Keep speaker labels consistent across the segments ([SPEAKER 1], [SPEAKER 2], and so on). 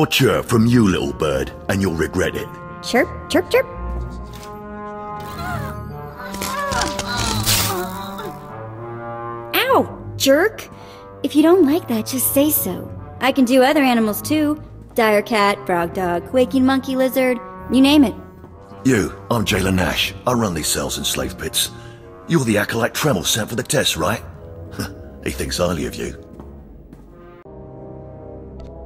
[SPEAKER 1] Or chirp from you, little bird, and you'll regret it.
[SPEAKER 2] Chirp, chirp, chirp. Ow, jerk! If you don't like that, just say so. I can do other animals too. Dire cat, frog dog, waking monkey lizard, you name it.
[SPEAKER 1] You, I'm Jailer Nash. I run these cells and slave pits. You're the acolyte Tremel sent for the test, right? He thinks highly of you.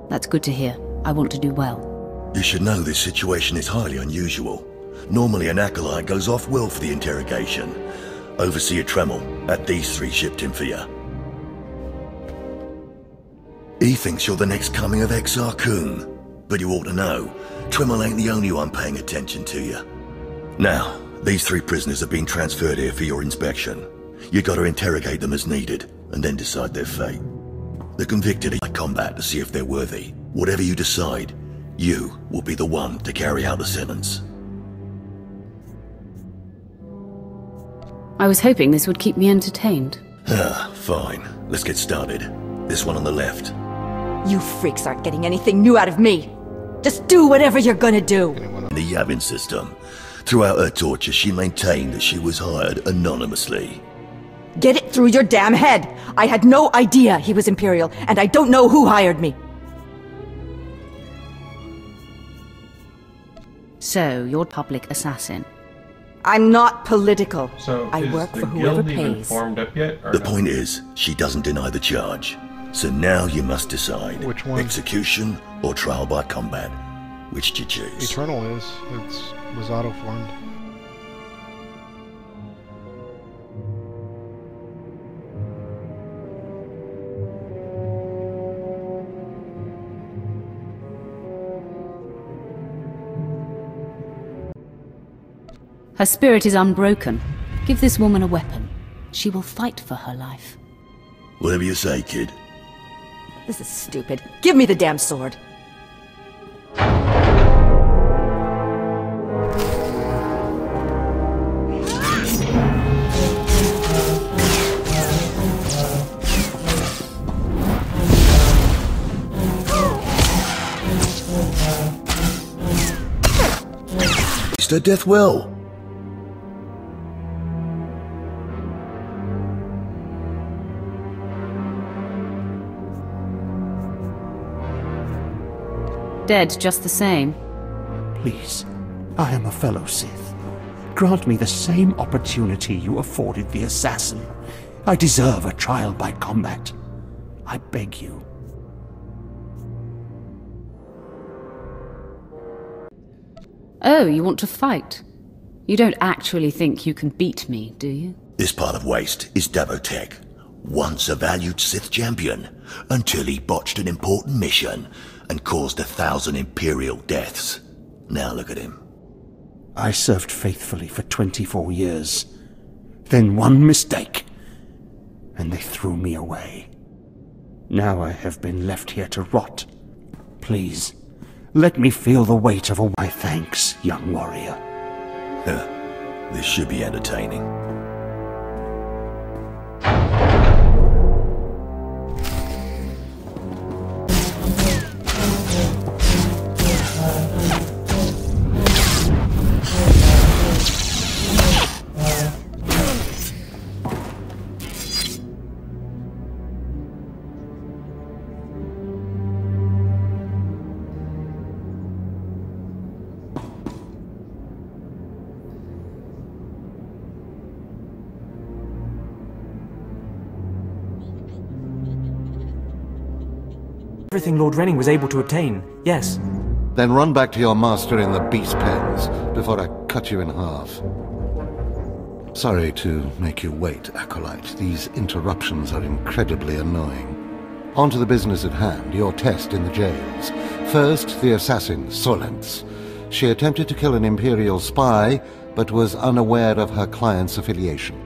[SPEAKER 3] That's good to hear. I want to do well.
[SPEAKER 1] You should know this situation is highly unusual. Normally an acolyte goes off-will for the interrogation. Overseer Tremel had these three shipped in for you. He thinks you're the next coming of Exar Kun, but you ought to know, Tremel ain't the only one paying attention to you. Now, these three prisoners have been transferred here for your inspection. You gotta interrogate them as needed, and then decide their fate. They're convicted by combat to see if they're worthy. Whatever you decide, you will be the one to carry out the sentence.
[SPEAKER 3] I was hoping this would keep me entertained.
[SPEAKER 1] Fine. Let's get started. This one on the left.
[SPEAKER 4] You freaks aren't getting anything new out of me. Just do whatever you're gonna do.
[SPEAKER 1] The Yavin system. Throughout her torture, she maintained that she was hired anonymously.
[SPEAKER 4] Get it through your damn head! I had no idea he was Imperial, and I don't know who hired me.
[SPEAKER 3] So, you're public assassin.
[SPEAKER 4] I'm not political.
[SPEAKER 5] So
[SPEAKER 4] I work for whoever pays.
[SPEAKER 5] Formed up yet, or
[SPEAKER 1] The
[SPEAKER 5] no?
[SPEAKER 1] point is, she doesn't deny the charge. So now you must decide.
[SPEAKER 6] Which one?
[SPEAKER 1] Execution or trial by combat. Which do you choose?
[SPEAKER 6] Eternal was auto-formed.
[SPEAKER 3] Her spirit is unbroken. Give this woman a weapon. She will fight for her life.
[SPEAKER 1] Whatever you say, kid.
[SPEAKER 4] This is stupid. Give me the damn sword.
[SPEAKER 1] Is her death well?
[SPEAKER 3] Dead just the same.
[SPEAKER 7] Please, I am a fellow Sith. Grant me the same opportunity you afforded the assassin. I deserve a trial by combat. I beg you.
[SPEAKER 3] Oh, you want to fight? You don't actually think you can beat me, do you?
[SPEAKER 1] This part of Waste is Davotech, once a valued Sith champion, until he botched an important mission and caused 1,000 Imperial deaths. Now look at him.
[SPEAKER 7] I served faithfully for 24 years. Then one mistake, and they threw me away. Now I have been left here to rot. Please, let me feel the weight of my thanks, young warrior.
[SPEAKER 1] This should be entertaining.
[SPEAKER 8] Everything Lord Renning was able to obtain, yes.
[SPEAKER 9] Then run back to your master in the beast pens before I cut you in half. Sorry to make you wait, Acolyte. These interruptions are incredibly annoying. On to the business at hand, your test in the jails. First, the assassin, Solence. She attempted to kill an Imperial spy, but was unaware of her client's affiliation.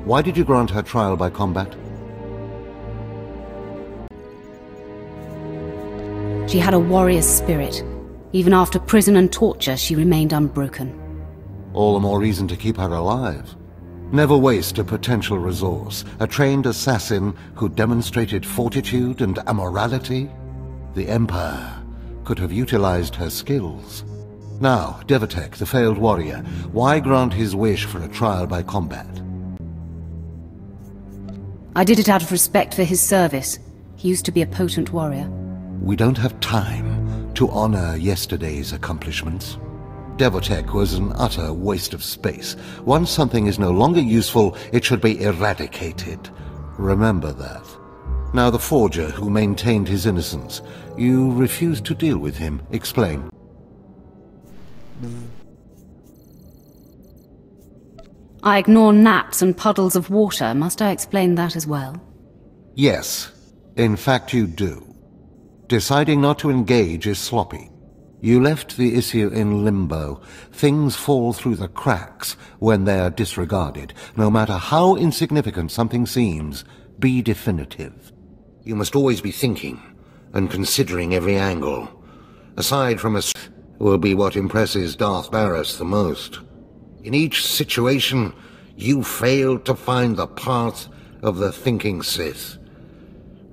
[SPEAKER 9] Why did you grant her trial by combat?
[SPEAKER 3] She had a warrior's spirit. Even after prison and torture, she remained unbroken.
[SPEAKER 9] All the more reason to keep her alive. Never waste a potential resource. A trained assassin who demonstrated fortitude and amorality. The Empire could have utilized her skills. Now, Devatek, the failed warrior, why grant his wish for a trial by combat?
[SPEAKER 3] I did it out of respect for his service. He used to be a potent warrior.
[SPEAKER 9] We don't have time to honor yesterday's accomplishments. Devatek was an utter waste of space. Once something is no longer useful, it should be eradicated. Remember that. Now the forger who maintained his innocence. You refused to deal with him. Explain.
[SPEAKER 3] I ignore gnats and puddles of water. Must I explain that as well?
[SPEAKER 9] Yes. In fact, you do. Deciding not to engage is sloppy. You left the issue in limbo. Things fall through the cracks when they are disregarded. No matter how insignificant something seems, be definitive. You must always be thinking and considering every angle. Aside from us, will be what impresses Darth Barris the most. In each situation, you failed to find the path of the thinking Sith.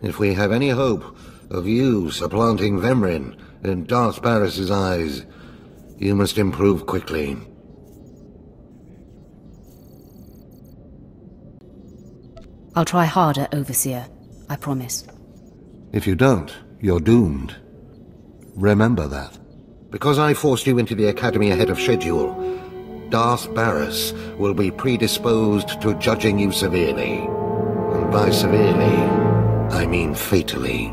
[SPEAKER 9] If we have any hope of you supplanting Vemrin in Darth Barris's eyes, you must improve quickly.
[SPEAKER 3] I'll try harder, Overseer. I promise.
[SPEAKER 9] If you don't, you're doomed. Remember that. Because I forced you into the Academy ahead of schedule, Darth Barris will be predisposed to judging you severely. And by severely, I mean fatally.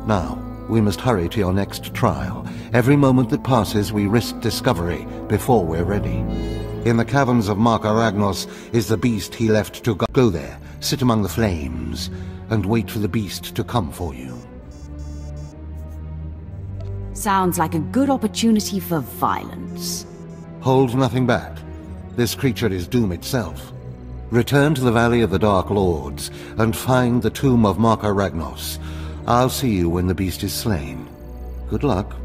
[SPEAKER 9] Now, we must hurry to your next trial. Every moment that passes, we risk discovery before we're ready. In the caverns of Mark Aragnos is the beast he left to go there, sit among the flames, and wait for the beast to come for you.
[SPEAKER 5] Sounds like a good opportunity for violence.
[SPEAKER 9] Hold nothing back. This creature is doom itself. Return to the Valley of the Dark Lords, and find the tomb of Mark Aragnos. I'll see you when the beast is slain. Good luck.